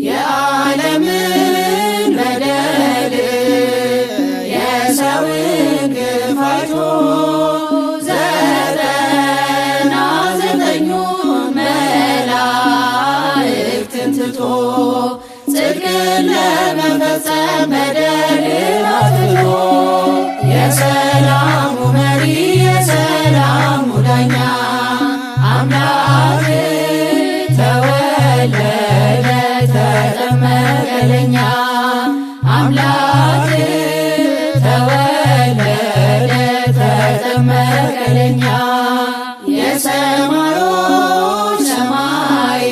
የዓለምን በደል የሰውን ግፍ አይቶ 99ኙን መላእክትን ትቶ ጽድቅን ለመፈጸም በደልን አጥፍቶ የሰላሙ መሪ የሰላሙ ዳኛ አምላክ ተወለደ ተጠመቀ ለኛ አምላክ ተወለደ ተጠመቀ ለኛ የሰማዮች ሰማይ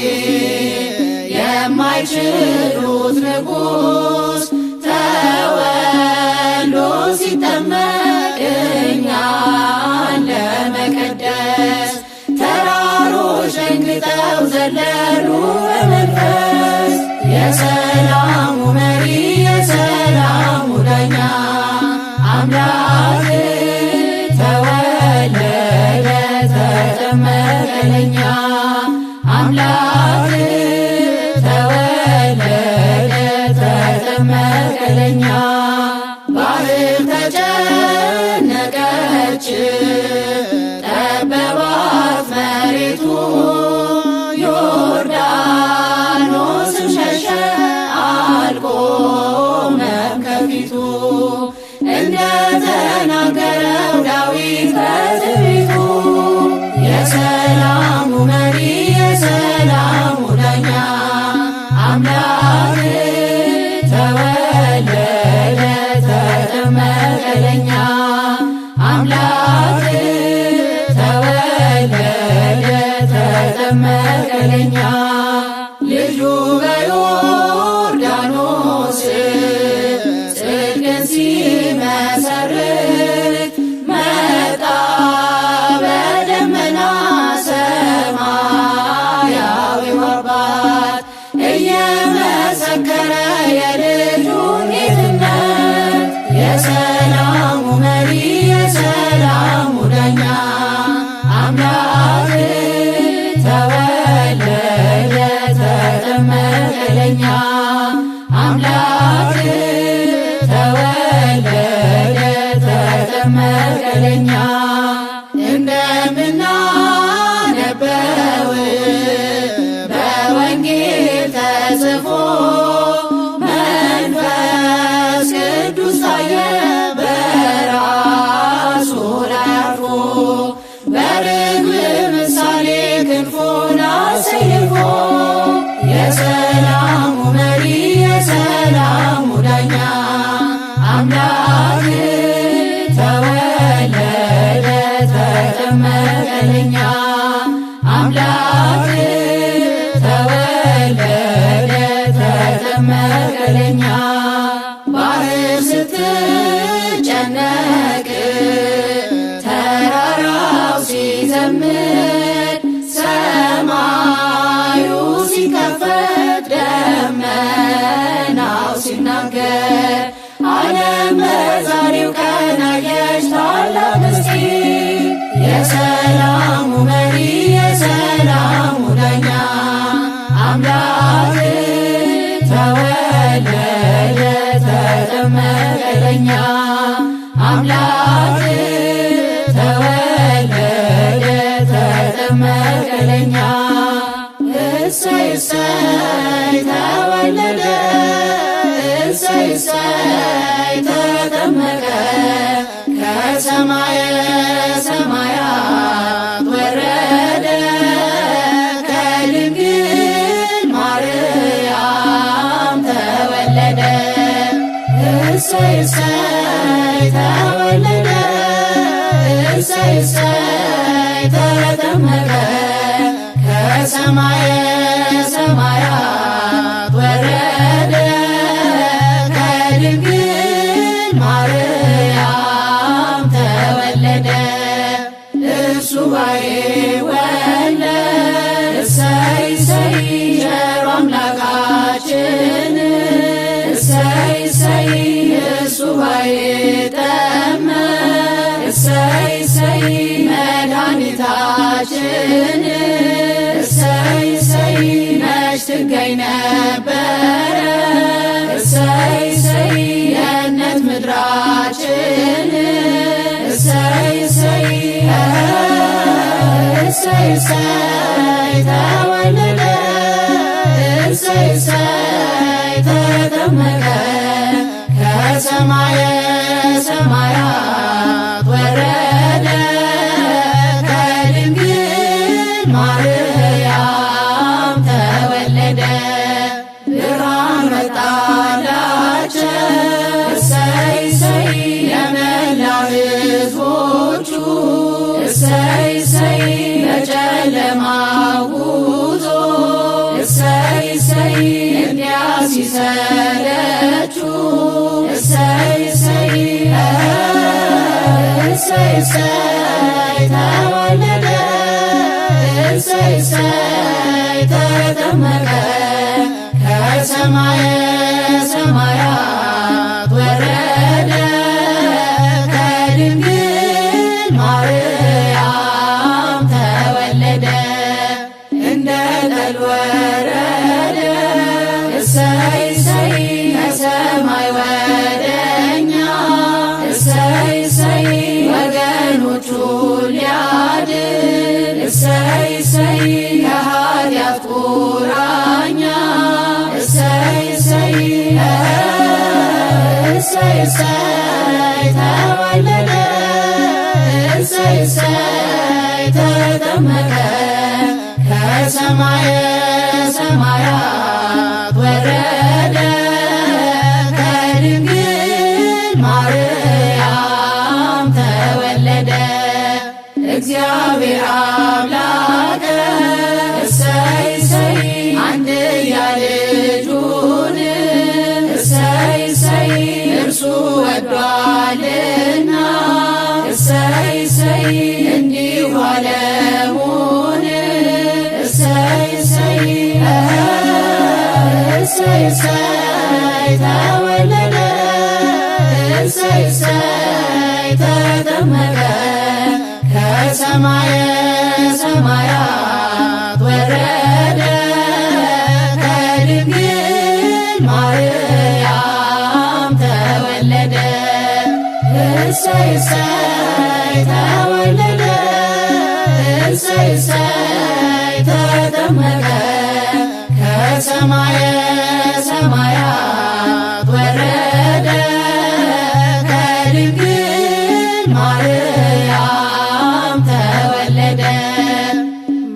የማይችሉት ንጉሥ ተወልዶ ሲጠመቅ እኛን ለመቀደስ ተራሮች ደንግጠው ዘለሉ በመንፈስ የሰላሙ መሪ የሰላሙ ዳኛ አምላክ ተወለደ ተጠመቀ ለኛ አምላክ ተወለደ ተጠመቀ ለኛ ባህር ተጨነቀች ጠበባት መሬቱ ዮርዳኖስም ሸሸ አልቆመም ከፊቱ እንደተናገረው ዳዊት በትንቢቱ የሰላሙ መሪ የሰላሙ ዳኛ አምላክ ተወለደ ተጠመቀ ለኛ አምላክ ተወለደ ተጠመቀ ለኛ ልጁ በዮርዳኖስ ጽድቅን ሲመሰርት መጣ በደመና ሰማያዊው አባት እየመሰከረ የልጁን ጌትነት የሰላሙ መሪ የሰላሙ ዳኛ አምላክ ተወለደ ተጠመቀ ለኛ አምላክ ተወለደ ተጠመቀ ለኛ እንደምናነበው በወንጌል ተጽፎ መንፈስ ቅዱስ ታየ በራሱ ላይ አርፎ በርግብ ምሳሌ ክንፉን አሰይፎ የሰላሙ መሪ የሰላሙ ዳኛ አምላክ ተወለደ ተጠመቀ ለኛ አምላክ ተወለደ ተጠመቀ ለኛ ባህር ስትጨነቅ ተራራው ሲዘምር ሰማዩ ሲከፈት ደመናው ሲናገር ዓለም በዛሬው ቀን አየች ታላቅ ምስጢር የሰላሙ መሪ የሰላሙ ዳኛ አምላክ ተወለደ ተጠመቀ ለኛ አምላክ ተወለደ ተጠመቀ ለኛ እሰይ እሰይ ተወለደ እሰይ እሰይ ተጠመቀ ከሰማየ ሰማያት ወረደ ከድንግል ማርያም ተወለደ እሰይ እሰይ ተወለደ እሰይ እሰይ ተጠመቀ ከሰማየ ሰማያት ወረደ ከድንግል ማርያም ተወለደ እርሱ ባይወለድ እሰይ እሰይ ቸሩ አምላካችን እሰይ እሰይ እሱ ባይጠመቅ እሰይ እሰይ መድኃኒታችን እሰይ እሰይ ይገኝ ነበረ። እሰይ እሰይ የእነት ምድራችን እሰይ እሰይ እሰይ እሰይ ተወለደ እሰይ እሰይ ተጠመቀ ከሰማየ ሰማያት ወረደ ከድንግል ማርያም ተወለደ ብርሃን መጣላቸው እሰይ እሰይ ለመላው ሕዝቦቹ እሰይ እሰይ በጨለማው ጉዞ እሰይ እሰይ እንዲያ ሲሰለቹ እሰይ እሰይ እሰይ እሰይ ተወለደ እሰይ እሰይ ተጠመቀ ከሰማየ ሰማያት ወረደ ከድንግል ማርያም ተወለደ እንደ ጠል ወረደ እሰይ እሰይ ከሰማይ ወደኛ እሰይ እሰይ ወገኖቹን ሊያድን እሰይ እሰይ ከኃጢአት ቁራኛ እሰይ እሰይ እሰይ እሰይ ተወለደ እሰይ እሰይ ተጠመቀ ከሰማየ ሰማያት ወረደ ከድንግል ማርያም ተወለደ እግዚአብሔር አምላከ እሰይ እሰይ አንድያ ልጁን እሰይ እሰይ እርሱ ወዷልና እሰይ እሰይ እንዲሁ ዓለሙን እሰይ እሰይ እሰይ እሰይ ተወለደ እሰይ እሰይ ተጠመቀ ከሰማየ ሰማያት ወረደ ከድንግል ማርያም ተወለደ እሰይ እሰይ ተወለደ እሰይ እሰይ ተጠመቀ ከሰማየ ሰማያት ወረደ ከድንግል ማርያም ተወለደ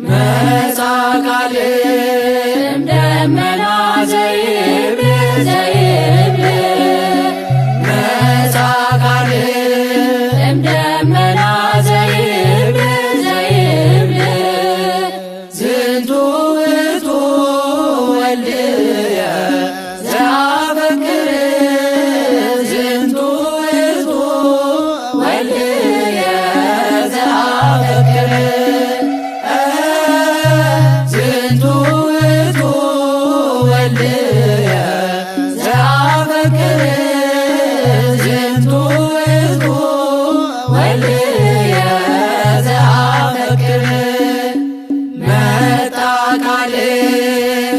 መጻ ቃልም ደመና ዘይብል ዘይብል መጻ ቃልም ደመና ዘይብል ዘይብል ዝንቱ ውእቱ ወልድየ ዘአፈቅር ዝንቱ ውእቱ ወልድየ ዘአፈቅር ዝንቱ ውእቱ ወልድየ ዘአፈቅር ዝንቱ ውእቱ ወልድየ ዘአፈቅር መጣ ቃል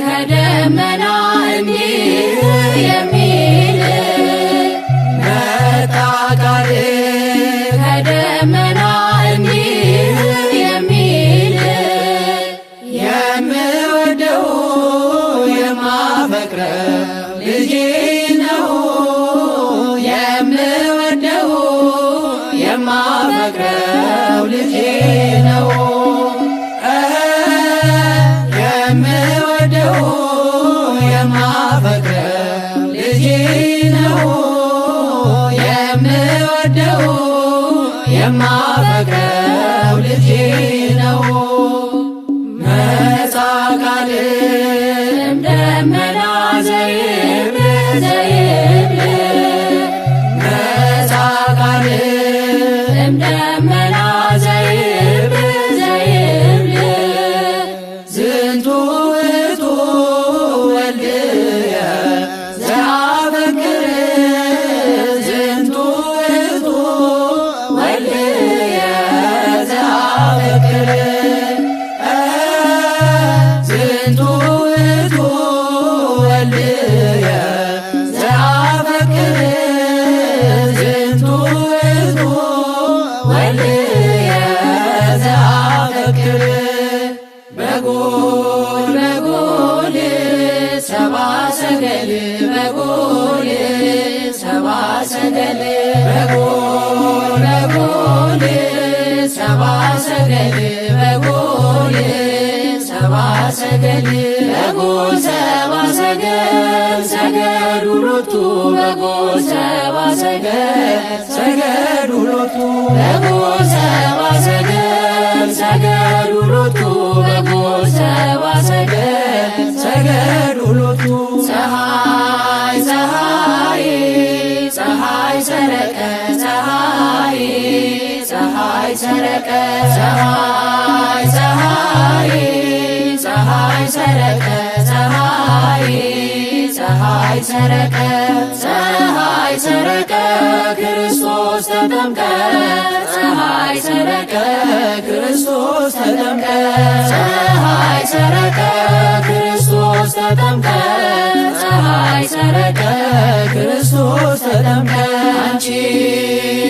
ከደመና እንዲህ የሚል መጣ ቃል ከደመና እንዲህ የሚል የምወደው የማፈቅረው ልጄ ነው የምወደው የማፈቅረው ልጄ ነው የምወደው የማፈቅረው ልጄ ነው የምወደው የማፈቅረው ልጄ ነው መጻ ቃልም ደመና ዘይብል ዘይብል መጻ ቃልም ደመና ዘይብል ዘይብል ዝንቱ ውእቱ ወልድየ ዘአፈቅር ዝንቱ ውእቱ ወልድየ ዘአፈቅር ዝንቱ ውእቱ ሰገል በጎል ሰብአ ሰገል በጎል በጎል ሰብአ ሰገል በጎል ሰብአ ሰገል በጎል ሰብአ ሰገል ሰገዱ ሎቱ በጎል ሰብአ ሰገል ሰገዱ ሎቱ በጎል ሰብአ ሰገል ሰገዱ ሎቱ በጎል ሰብአ ሰገል ሰገዱ ሎቱ ፀሐይ ፀሐይ ፀሐይ ሰረቀ ፀሐይ ፀሐይ ሰረቀ ፀሐይ ፀሐይ ፀሐይ ሰረቀ ፀሐይ ፀሐይ ሰረቀ ፀሐይ ሰረቀ ክርስቶስ ተጠምቀ ፀሐይ ሰረቀ ክርስቶስ ተጠምቀ ፀሐይ ሰረቀ ክርስቶስ ተጠምቀ ፀሐይ ሰረቀ ክርስቶስ ተጠምቀ አንቺ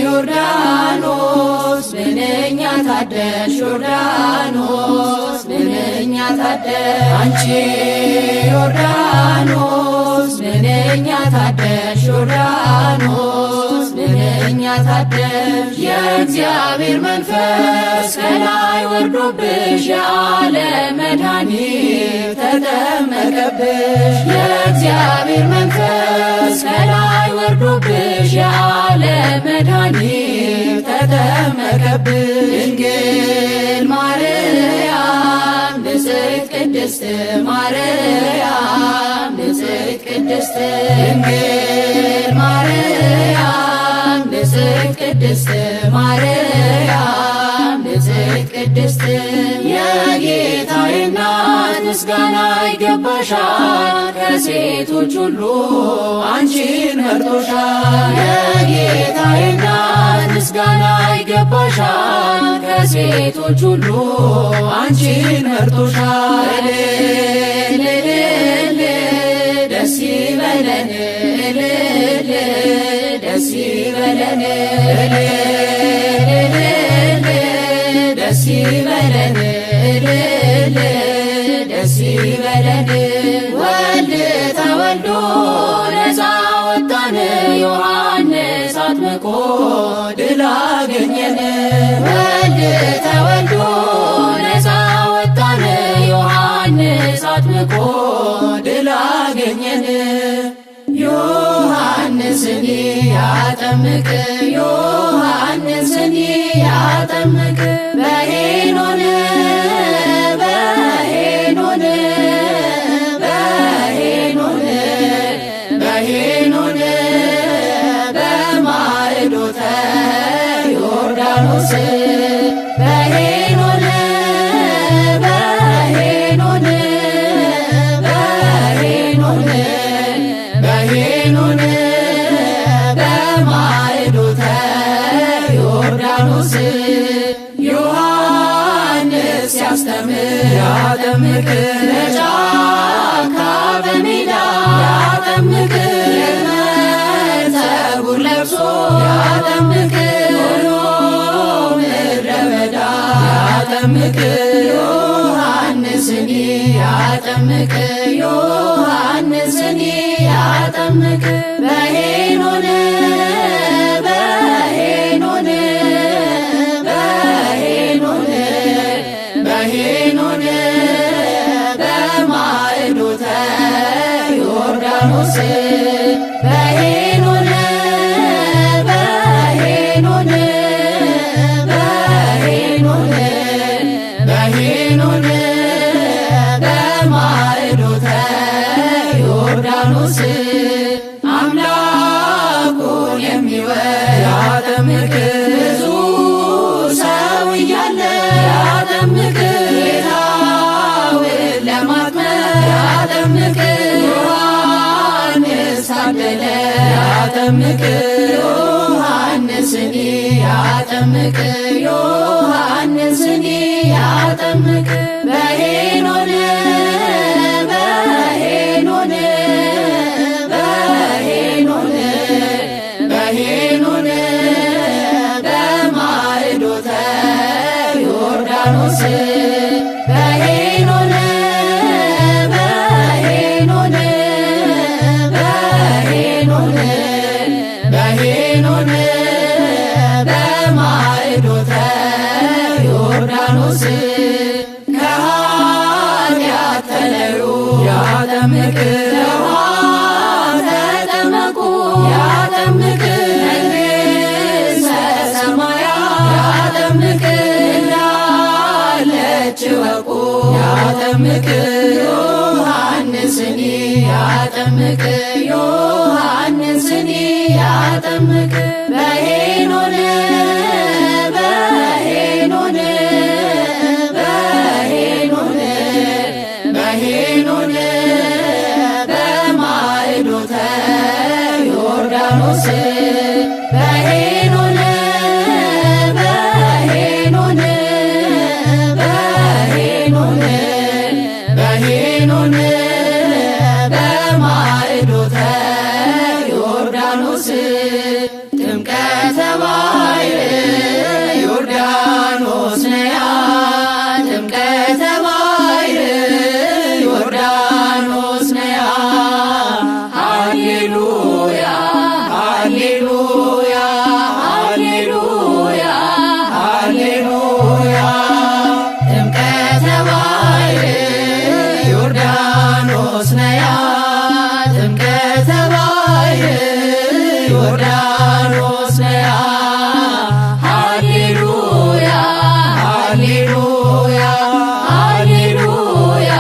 ዮርዳኖስ ምንኛ ታደልሽ ዮርዳኖስ ምንኛ ታደልሽ አንቺ ዮርዳኖስ ምንኛ ታደልሽ ዮርዳኖስ ምንኛ ታደልሽ የእግዚአብሔር መንፈስ ከላይ ወርዶብሽ የዓለም መድኃኒት ተጠመቀብሽ የእግዚአብሔር መንፈስ ከላይ ወርዶብሽ የዓለም መድኃኒት ተጠመቀብሽ ድንግል ማርያም ንጽሕት ቅድስት ማርያም ንጽሕት ቅድስት ድንግል ማርያም ንጽሕት ቅድስት ማርያም ንጽሕት ቅድስት የጌታዬ እናት ምስጋና ይገባሻል ከሴቶች ሁሉ አንቺን መርጦሻል የጌታዬ እናት ምስጋና ይገባሻል ከሴቶች ሁሉ አንቺን መርጦሻል እልል ደስ ይበለን እልል ደስ ይበለን እልል ደስ ይበለን እልል ደስ ይበለን ወልድ ተወልዶ ነፃ ወጣን ዮሐንስ አጥምቆ ድል አገኘን ወልድ ተወልዶ ነፃ ወጣን ዮሐንስ አጥምቆ ድል አገኘን ዮሐንስን ያጠምቅ ዮሐንስን ያጠምቅ በሄኖን በሄኖን በሄኖን በሄኖን በማዕዶተ ዮርዳኖስ በሄኖን በሄኖን በሄኖን በሄኖን በማዕዶተ ዮርዳኖስ ዮሐንስ ሲያስተምር ያጠምቅ በጫካ በሜዳ ያጠምቅ ፀጉር ለብሶ ያጠምቅ ሆኖ ምድረ በዳ ያጠምቅ ዮሐንስን ያጠምቅ ዮሐንስን ያጠምቅ በሄኖን በሄኖን በሄኖን በሄኖን በማዕዶተ ዮርዳኖስ በሄኖን በሄኖን በሄኖን በሄኖን በማዕዶተ ዮርዳኖስ አምላኩን የሚወድ ያጠምቅ ብዙ ሰው እያለ ያጠምቅ ጌታውን ለማክበር ያጠምቅ ዮሐንስ ታደለ ያጠምቅ ዮሐንስን ያጠምቅ ዮሐንስን ያጠምቅ በሄኖን በሄኖን በሄኖን በሄኖን በማዕዶተ ዮርዳኖስ በሄኖን በሄኖን ያጠምቅ በውሃ ተጠመቁ ያጠምቅ መንግሥተ ሰማያት ያጠምቅ እንዳለች እወቁ ያጠምቅ ዮሐንስኒ ያጠምቅ ዮሐንስኒ ያጠምቅ በሄኖን በሄኖን በሄኖን በሄኖን በማዕዶተ ዮርዳኖስ በሄኖን በሄኖን በሄኖን በሄኖን በማዕዶተ ዮርዳኖስ ጥምቀተ ባሕር ዮርዳኖስ ነያ ጥምቀተ ባሕር ዮርዳኖስ ነያ ሃሌሉያ ሃሌሉያ ሃሌሉያ ሃሌሉያ ጥምቀተ ባሕር ዮርዳኖስ ነያ ጥምቀተ ባሕር ዮርዳኖስ ነያ ሃሌሉያ ሃሌሉያ ሃሌሉያ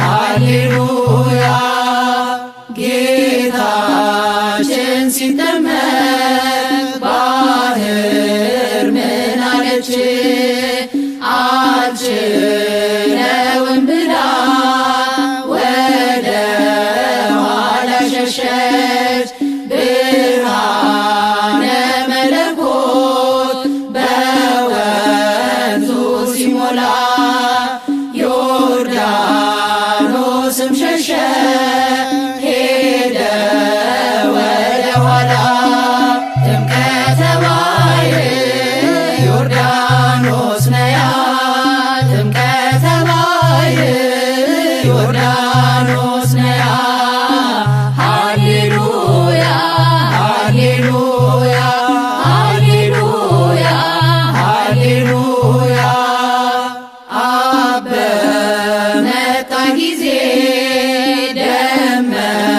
ሃሌሉያ ጌታችን ሲጠመቅ ባሕር ምን አለች? አልችለውም ብላ ወደ ኋላ ሸሸች። ብርሃነ መለኮት በወንዙ ሲሞላ ዮርዳኖስም ሸሸ ሄደ ወደ ኋላ ጥምቀተ ባሕር ዮርዳኖስ ነያ ጥምቀተ ባሕር ዮርዳኖስ ነያ ሃሌሉያ ሃሌሉያ ሃሌሉያ ሃሌሉያ አብ በመጣ ጊዜ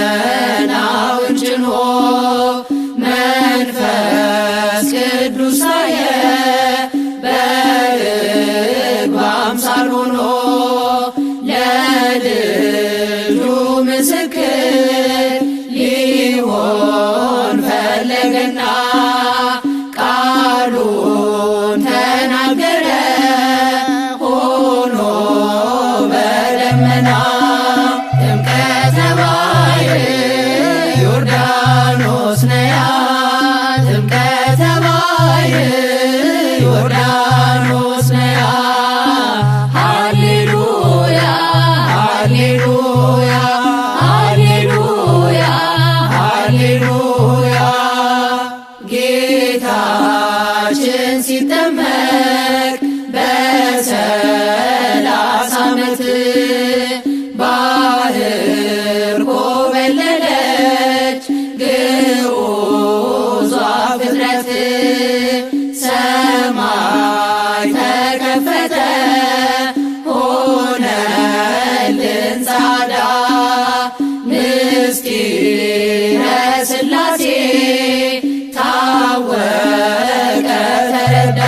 ደመናውን ጭኖ መንፈስ ቅዱስ ታየ በርግብ አምሳል ሆኖ ለልጁ ምስክር ሊሆን ፈለገና ቃሉን ተናገረ ሆኖ በደመና ጥምቀተ ባሕር ዮርዳኖስ ነያ ጥምቀተ ባሕር ዮርዳኖስ ነያ ሃሌሉያ ሃሌሉያ ሃሌሉያ ሃሌሉያ ጌታችን ሲጠመቅ በ30 ዓመት ባሕር ኮበለለች ግዑዟ ፍጥረት ሰማይ ተከፈተ ሆነልን ጻዳ ምስጢረ ሥላሴ ታወቀ ተረዳ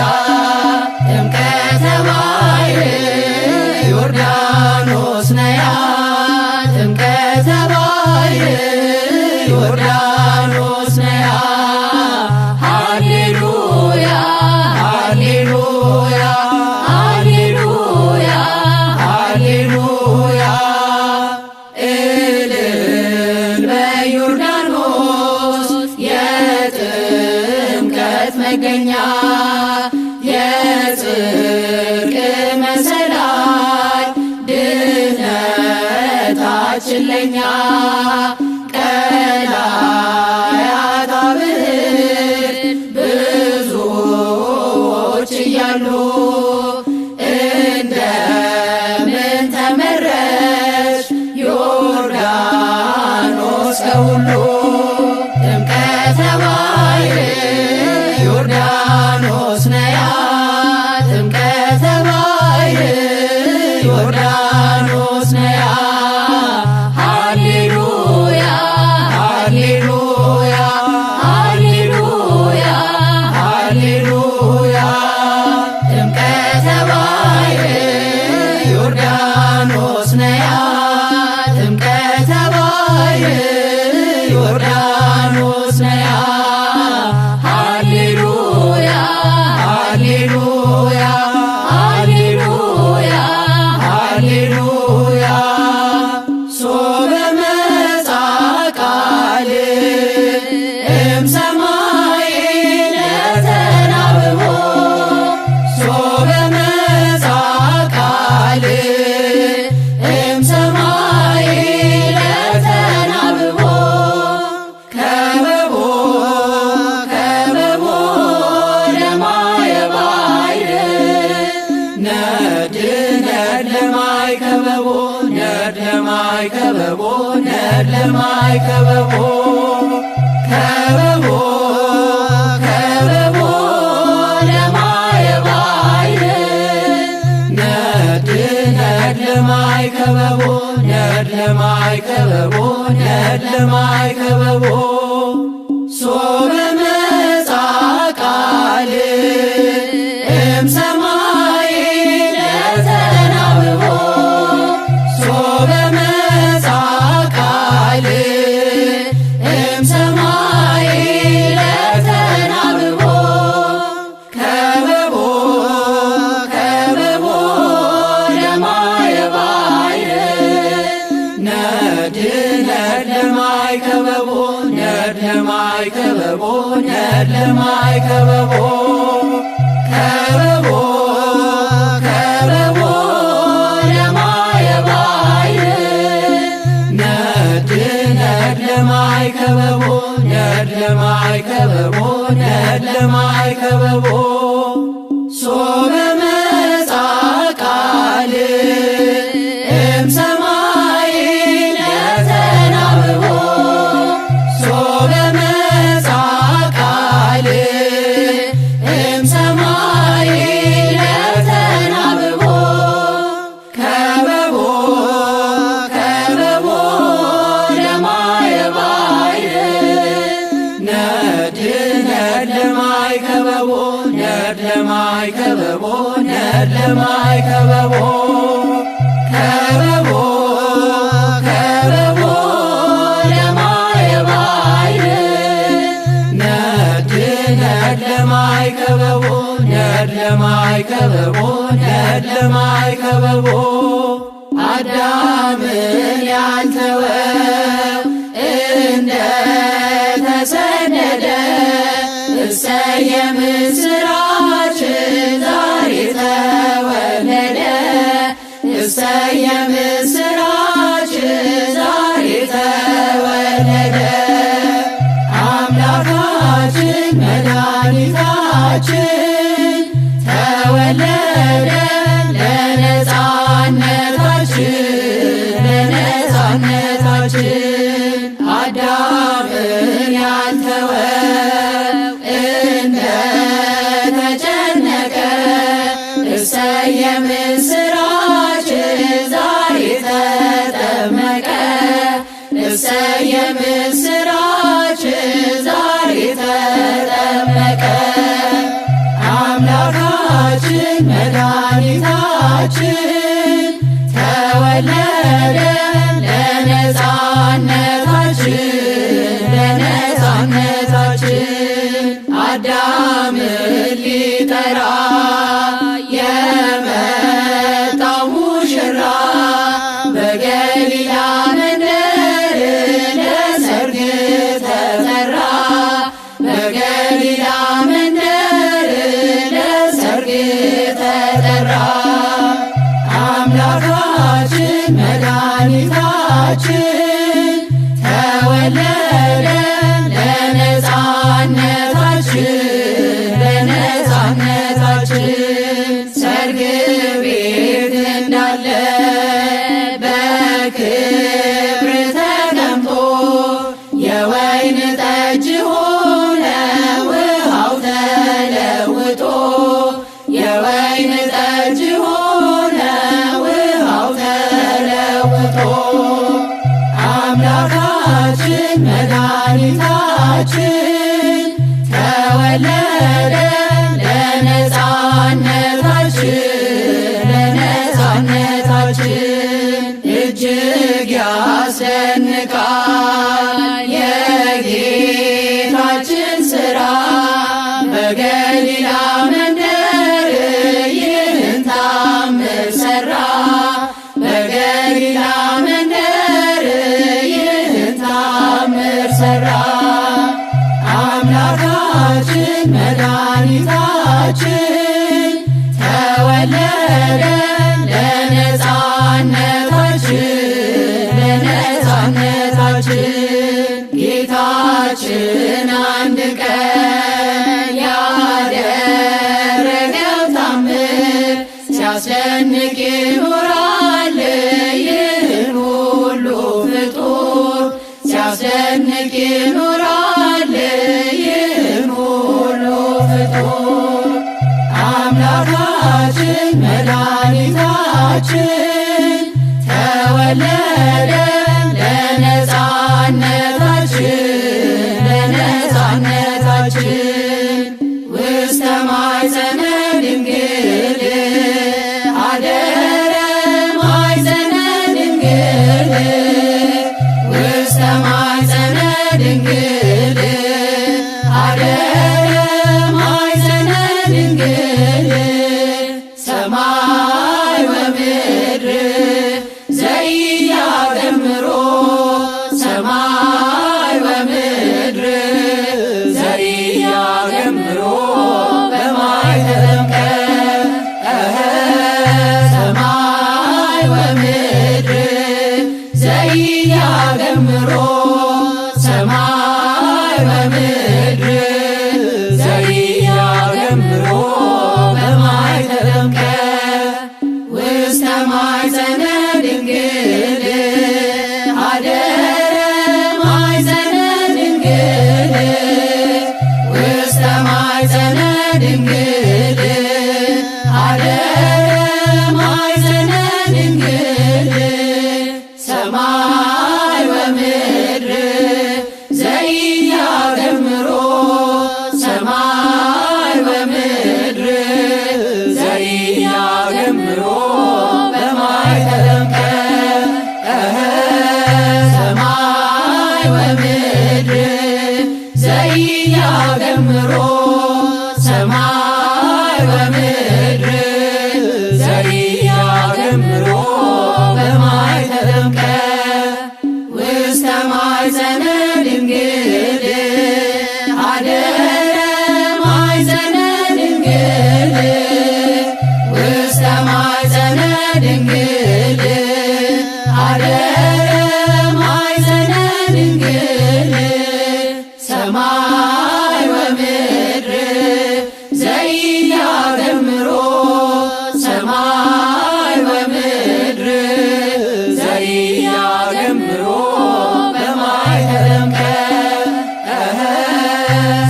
ጥምቀተ ባሕር ዮርዳኖስ ነያ ጥምቀተ ባሕር ዮርዳኖስ ነያ ሃሌሉያ ሃሌሉያ ሃሌሉያ ሃሌሉያ እልል በዮርዳኖስ የጥምቀት መገኛ የጽድቅ መሰላል ድኅነታችን ለኛ ቀላያት አብህር ብዙዎች እያሉ እንደምን ተመረች ዮርዳኖስ ከሁሉ ጥምቀተ ባሕር ዮርዳኖስ ነያ ጥምቀተ ባሕር ዮርዳኖስ ነያ ነድ ለማይ ከበቦ ከበቦ ከበቦ ለማየ ባሕር ነድ ነድ ለማይ ከበቦ ነድ ለማይ ከበቦ ነድ ለማይ ከበቦ ሶበ መጻ ቃል እምሰማይ ለተናብቦ ሶበ መጻ ቃል እምሰማይ ለተናብቦ ከበቦ ከበቦ ለማየ ባሕር ነድ ነድ ለማይ ከበቦ ነድ ለማይ ከበቦ ነድ ለማይ ከበቦ ከበቦ ከበቦ ለማየ ባሕር ነድ ነድ ለማይ ከበቦ ነድ ለማይ ከበቦ ነድ ለማይ ከበቦ ሶበ መጻ ቃል እምሰማይ ለተናብቦ ሶበ መጻ ቃል እምሰማይ ለተናብቦ ከበቦ ከበቦ ለማየ ባሕር ነድ ነድ ለማይ ከበቦ ነድ ለማይ ከበቦ ነድ ለማይ ከበቦ ከበቦ ከበቦ ለማየ ባሕር ነድ ነድ ለማይ ከበቦ ነድ ለማይ ከበቦ ነድ ለማይ ከበቦ አዳምን ያልተወው እንደ ተሰደደ እሰየ ምስራች ዛሬ ተወለደ እሰየ ምስራች ዛሬ ተወለደ አምላካችን መድኃኒታችን ተወለደ ለነጻነታችን ለነጻነታችን አዳምን ያልተወው እንደ ተጨነቀ እሰየ ምስራች ዛሬ ተጠመቀ እሰየ ምስራች ዛሬ ተጠመቀ አምላካችን መድኃኒታችን ተወለደ ለነጻነታችን ለነጻነታችን አዳምን ሊጠራ የመጣው ሙሽራ በገሊላ መንደር ለሰርግ ተጠራ በገሊላ መንደር ለሰርግ ተጠራ አምላካችን መድኃኒታችን ተወለደ ለነጻነታችን ለነጻነታችን ሰርግ ቤት እንዳለ በክብር ተቀምጦ የወይን ጠጅ ሆነ ውሃው ተለውጦ የወይን ጠጅ ሆነ ውሃው ተለውጦ አምላካችን መድኃኒታችን ተወለደ ለነጻነታችን ለነጻነታችን እጅግ ያስደንቃል የጌታችን ሥራ በገሊላ መንደር ይህን ታምር ሠራ በገሊላ መንደር ይህን ታምር ሠራ አምላካችን መድኃኒታችን ተወለደ ለነጻነታችን ለነጻነታችን ጌታችን አንድ ቀን ያደረገው ታምር ሲያስደንቅ ይኖራል ይህን ሁሉ ፍጡር ሲያስደንቅ ይኖራል ይህን ሁሉ ፍጡር። አምላካችን መድኃኒታችን ተወለደ ለነፃነታችን ውስተ ማኅፀነ ድንግል አደረ ማኅፀነ ድንግል ውስተ ማኅፀነ ድንግል አደረ ማኅፀነ ድንግል ሰማይ ወምድር ዘኢያገምሮ ሰማይ ወምድር ዘኢያገምሮ በማይ ተጠምቀ ሰማይ ወምድር ዘኢያገምሮ ሰማይ ወምድር ዘኢያገምሮ በማይ ተጠምቀ ውስተ ማኅፀነ ድንግል አደረ ማኅፀነ ድንግል ውስተ ማኅፀነ ድንግል አደረ ማኅፀነ ድንግል ሰማይ ወምድር ዘኢያገምሮ ሰማይ ወምድር ዘኢያገምሮ በማይ ተጠምቀ ሰማይ ወምድር ዘኢያገምሮ ሰማይ ወምድር ዘኢያገምሮ በማይ ተጠምቀ ውስተ ማኅፀነ ድንግል አደረ ማኅፀነ ድንግል ውስተ ማኅፀነ ድንግል አደረ ማኅፀነ ድንግል ሰማይ ወምድር ዘኢያገምሮ ሰማይ ወምድር ዘኢያገምሮ በማይ ተጠምቀ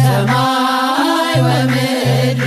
ሰማይ ወምድር